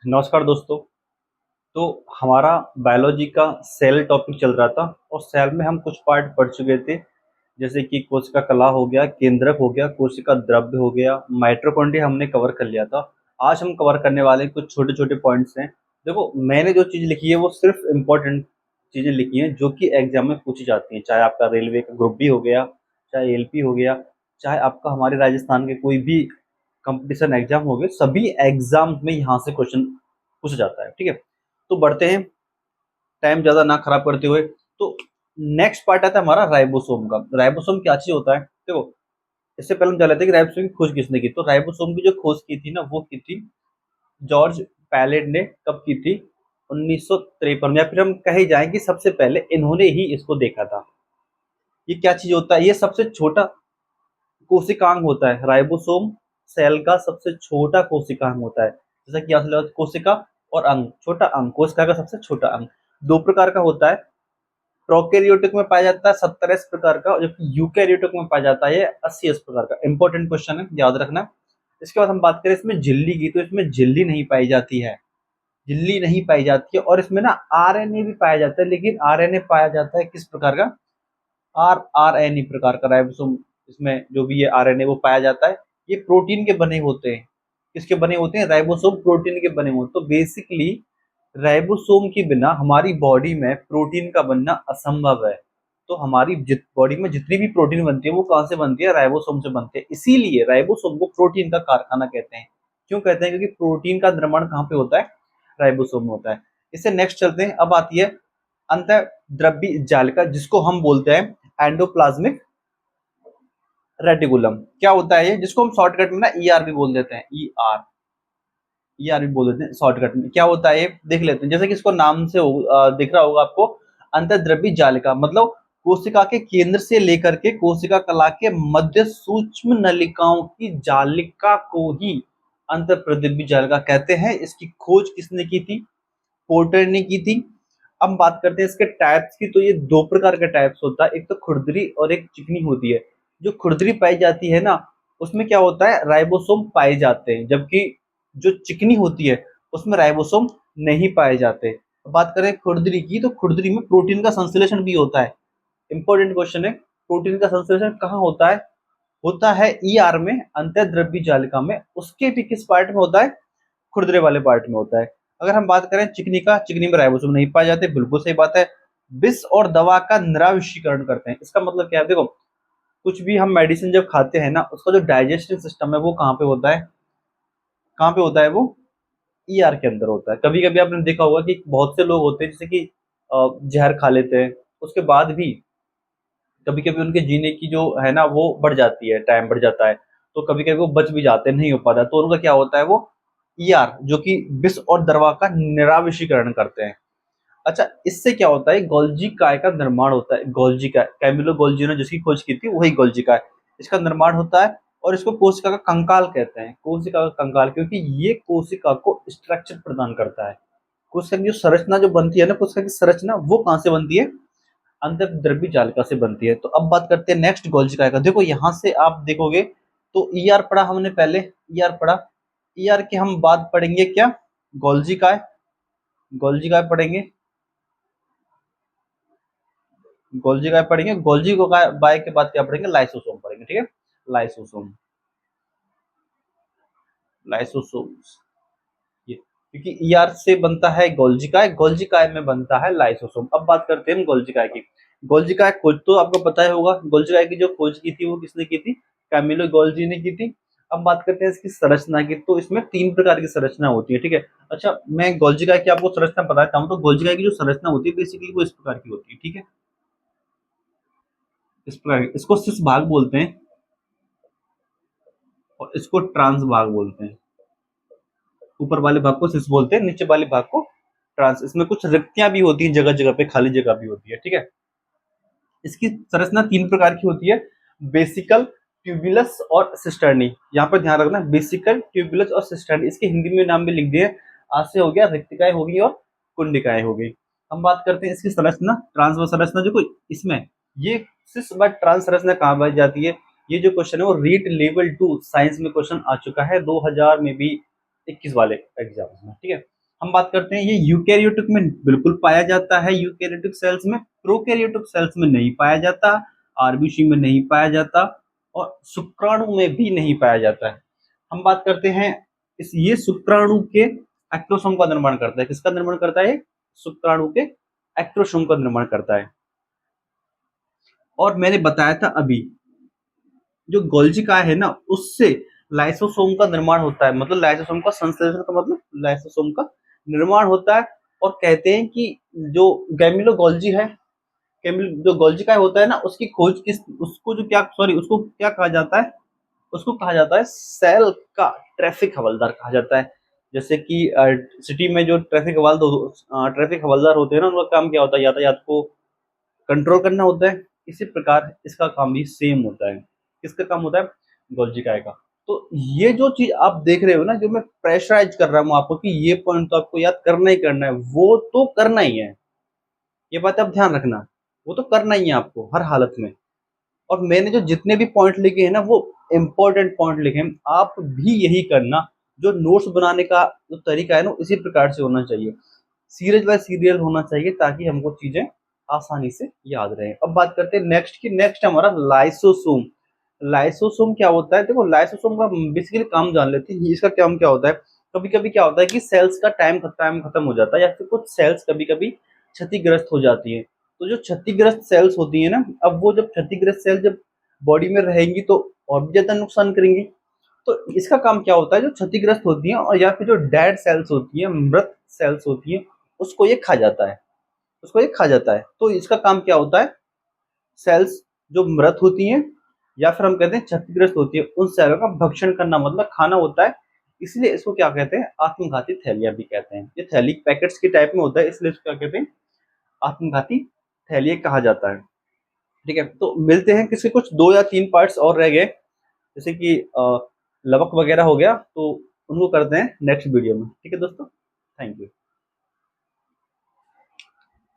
नमस्कार दोस्तों। तो हमारा बायोलॉजी का सेल टॉपिक चल रहा था और सेल में हम कुछ पार्ट पढ़ चुके थे, जैसे कि कोशिका कला हो गया, केंद्रक हो गया, कोशिका द्रव्य हो गया, माइटोकॉन्ड्रिया हमने कवर कर लिया था। आज हम कवर करने वाले कुछ छोटे छोटे पॉइंट्स हैं। देखो, मैंने जो चीज़ लिखी है वो सिर्फ इम्पोर्टेंट चीज़ें लिखी हैं जो कि एग्जाम में पूछी जाती हैं, चाहे आपका रेलवे का ग्रुप बी हो गया, चाहे एलपी हो गया, चाहे आपका हमारे राजस्थान के कोई भी कंपटीशन एग्जाम हो गए, सभी एग्जाम में यहाँ से क्वेश्चन पूछा जाता है। ठीक है, तो बढ़ते हैं, टाइम ज़्यादा ना खराब करते हुए। तो नेक्स्ट पार्ट आता है हमारा राइबोसोम का। राइबोसोम क्या चीज़ होता है? देखो, इससे पहले हम जान लेते हैं कि राइबोसोम की खोज किसने की। तो राइबोसोम की जो खोज की थी ना, वो की थी जॉर्ज पैलेट ने। कब की थी? 1953 में, या फिर हम कहे जाएं कि सबसे पहले इन्होंने ही इसको देखा था। ये क्या चीज़ होता है? ये सबसे छोटा कोशिकांग होता है। राइबोसोम सेल का सबसे छोटा कोशिकांग होता है। जैसा कि यहाँ से लगा, कोशिका और अंग, छोटा अंग, कोशिका का सबसे छोटा अंग। दो प्रकार का होता है, प्रोकैरियोटिक में पाया जाता है 70 प्रकार का, जबकि यूकैरियोटिक में पाया जाता है 80 प्रकार का। इंपॉर्टेंट क्वेश्चन है, याद रखना। इसके बाद हम बात करें इसमें झिल्ली की, तो इसमें झिल्ली नहीं पाई जाती है। झिल्ली नहीं पाई जाती है, और इसमें ना आरएनए भी पाया जाता है, लेकिन आरएनए पाया जाता है किस प्रकार का? आरआरएनए प्रकार का राइबोसोम। इसमें जो भी ये आरएनए वो पाया जाता है, ये प्रोटीन के बने होते हैं। किसके बने होते हैं? राइबोसोम प्रोटीन के बने होते हैं। तो बेसिकली राइबोसोम के बिना हमारी बॉडी में प्रोटीन का बनना असंभव है। तो हमारी बॉडी में जितनी भी प्रोटीन बनती है वो कहाँ से बनती है? राइबोसोम से बनती है। इसीलिए राइबोसोम को प्रोटीन का कारखाना कहते हैं। क्यों कहते हैं? क्योंकि प्रोटीन का निर्माण कहाँ पे होता है? राइबोसोम में होता है। इससे नेक्स्ट चलते हैं। अब आती है अंतःद्रव्यी जालिका, जिसको हम बोलते हैं एंडोप्लाज्मिक रेटिकुलम। क्या होता है ये? जिसको हम शॉर्टकट में ना ईआर भी बोल देते हैं। ईआर भी बोल देते हैं शॉर्टकट में। क्या होता है ये देख लेते हैं। जैसे कि इसको नाम से दिख रहा होगा आपको, अंतःद्रव्यी जालिका, मतलब कोशिका के केंद्र से लेकर के कोशिका कला के मध्य सूक्ष्म नलिकाओं की जालिका को ही अंतःद्रव्यी जालिका कहते हैं। इसकी खोज किसने की थी? पोर्टर ने की थी। अब बात करते हैं इसके टाइप्स की। तो ये दो प्रकार के टाइप्स होता है, एक तो खुरदरी और एक चिकनी होती है। जो खुरदरी पाई जाती है ना, उसमें क्या होता है? राइबोसोम पाए जाते हैं, जबकि जो चिकनी होती है उसमें राइबोसोम नहीं पाए जाते। अब बात करें खुरदरी की, तो खुरदरी में प्रोटीन का संश्लेषण भी होता है। इंपॉर्टेंट क्वेश्चन है, प्रोटीन का संश्लेषण कहाँ होता है? होता है ईआर में, अंतःद्रव्यी जालिका में। उसके भी किस पार्ट में होता है? खुरदरे वाले पार्ट में होता है। अगर हम बात करें चिकनी का, चिकनी में राइबोसोम नहीं पाए जाते, बिल्कुल सही बात है। विष और दवा का निराविष्कीकरण करते हैं। इसका मतलब क्या है? देखो, कुछ भी हम मेडिसिन जब खाते हैं ना, उसका जो डाइजेस्टिव सिस्टम है वो कहाँ पे होता है? कहाँ पे होता है वो? ईआर के अंदर होता है। कभी कभी आपने देखा होगा कि बहुत से लोग होते हैं जैसे कि जहर खा लेते हैं, उसके बाद भी कभी कभी उनके जीने की जो है ना वो बढ़ जाती है, टाइम बढ़ जाता है, तो कभी कभी वो बच भी जाते हैं, नहीं हो पाता। तो उनका क्या होता है? वो ईआर, जो कि विष और दवा का निराविषीकरण करते हैं। अच्छा, इससे क्या होता है? गोल्जी काय का निर्माण होता है। गोल्जी काय, कैमिलो गोल्जी ने जिसकी खोज की थी वही गोल्जी काय, इसका निर्माण होता है। और इसको कोशिका का कंकाल कहते हैं। कोशिका का कंकाल, क्योंकि ये कोशिका को स्ट्रक्चर प्रदान करता है। कोशिका की जो संरचना जो बनती है ना, कोशिका की संरचना वो कहाँ से बनती है? अंतःद्रव्यी जालिका से बनती है। तो अब बात करते हैं नेक्स्ट गोल्जी काय का। देखो, यहाँ से आप देखोगे तो ईआर पढ़ा हमने पहले, ईआर पढ़ा। ईआर की हम बात पढ़ेंगे क्या? गोल्जी काय, गोल्जी काय पढ़ेंगे, गोल्जी काय पढ़ेंगे। गोल्जी को बाय के बाद क्या पढ़ेंगे? लाइसोसोम पढ़ेंगे। ठीक है, लाइसोसोम, लाइसोसोम्स, ये क्योंकि ईआर से बनता है गोल्जी काय, गोल्जी काय में बनता है लाइसोसोम। अब बात करते हैं गोल्जी काय की। गोल्जी काय खोज तो आपको पता ही होगा। गोल्जी काय की जो खोज की थी वो किसने की थी? कैमिलो गोल्जी ने की थी। अब बात करते हैं इसकी संरचना की। तो इसमें तीन प्रकार की संरचना होती है। ठीक है, अच्छा, मैं गोल्जी काय की आपको संरचना बताता हूँ। तो गोल्जी काय की जो संरचना होती है बेसिकली वो इस प्रकार की होती है। ठीक है, इस प्रकार इसको सिस भाग बोलते हैं और इसको ट्रांस भाग बोलते हैं। ऊपर वाले भाग को सिस बोलते हैं, नीचे वाले भाग को ट्रांस। इसमें कुछ रिक्तियां भी होती हैं, जगह जगह पे खाली जगह भी होती है। ठीक है, इसकी संरचना तीन प्रकार की होती है, बेसिकल, ट्यूबुलस और सिस्टर्नी। यहाँ पर ध्यान रखना, बेसिकल, ट्यूबुलस और सिस्टर्नी। इसके हिंदी में नाम भी लिख दिए। आज से हो गया रिक्तिकाएं होगी और कुंडिकाएं होगी। हम बात करते हैं इसकी संरचना, ट्रांसवर्स संरचना। जो कोई इसमें ये सिस बाय ट्रांस संरचना कहाँ पाई जाती है? ये जो क्वेश्चन है वो रीट लेवल 2 साइंस में क्वेश्चन आ चुका है 2000 में भी। 2021 वाले एग्जाम्स में, ठीक है। हम बात करते हैं ये यूकैरियोटिक में बिल्कुल पाया जाता है, यूकैरियोटिक सेल्स में, प्रोकैरियोटिक सेल्स में नहीं पाया जाता, आरबीसी में नहीं पाया जाता और शुक्राणु में भी नहीं पाया जाता है। हम बात करते हैं इस ये शुक्राणु के एक्टोसोम का निर्माण करता है। किसका निर्माण करता है? शुक्राणु के एक्टोसोम का निर्माण करता है। और मैंने बताया था अभी जो गोल्जी काय है ना, उससे लाइसोसोम का निर्माण होता है, मतलब लाइसोसोम का संश्लेषण का मतलब लाइसोसोम का निर्माण होता है। और कहते हैं कि जो गैमिलो गोल्जी है, जो गोल्जी काय होता है ना, उसकी खोज किस उसको जो क्या सॉरी उसको क्या कहा जाता है? उसको कहा जाता है सेल का ट्रैफिक हवलदार कहा जाता है। जैसे कि सिटी में जो ट्रैफिक हवलदार होते हैं ना, उनका काम क्या होता है? यातायात को कंट्रोल करना होता है। इसी प्रकार इसका काम भी सेम होता है। किसका काम होता है? गोल्जी काय का। तो ये जो चीज आप देख रहे हो ना, जो मैं प्रेशराइज कर रहा हूँ आपको कि ये पॉइंट तो आपको याद करना ही करना है, वो तो करना ही है। ये बात आप ध्यान रखना, वो तो करना ही है आपको हर हालत में। और मैंने जो जितने भी पॉइंट लिखे हैं ना, वो इम्पोर्टेंट पॉइंट लिखे हैं। आप भी यही करना। जो नोट्स बनाने का जो तरीका है ना, इसी प्रकार से होना चाहिए, सीरियल बाय सीरियल होना चाहिए, ताकि हमको चीजें आसानी से याद रहें। अब बात करते हैं नेक्स्ट की। नेक्स्ट हमारा लाइसोसोम। लाइसोसोम क्या होता है? देखो, लाइसोसोम का बेसिकली काम जान लेते हैं। इसका काम क्या होता है? कभी कभी क्या होता है कि सेल्स का टाइम खत्म हो जाता है, या फिर कुछ सेल्स कभी कभी क्षतिग्रस्त हो जाती है। तो जो क्षतिग्रस्त सेल्स होती है ना, अब वो जब क्षतिग्रस्त सेल जब बॉडी में रहेंगी तो और भी ज्यादा नुकसान करेंगी। तो इसका काम क्या होता है? जो क्षतिग्रस्त होती है और या फिर जो डेड सेल्स होती है, मृत सेल्स होती है, उसको ये खा जाता है। उसको ये खा जाता है। तो इसका काम क्या होता है? सेल्स जो मृत होती हैं या फिर हम कहते हैं क्षतिग्रस्त होती है, उन सेलों का भक्षण करना, मतलब खाना होता है। इसलिए इसको क्या कहते हैं? आत्मघाती थैलिया भी कहते हैं। ये थैलिक पैकेट्स के टाइप में होता है, इसलिए इसको क्या कहते हैं? आत्मघाती थैलिया कहा जाता है। ठीक है, तो मिलते हैं। किसी कुछ 2 या 3 पार्ट्स और रह गए, जैसे कि लवक वगैरह हो गया, तो उनको करते हैं नेक्स्ट वीडियो में। ठीक है दोस्तों, थैंक यू।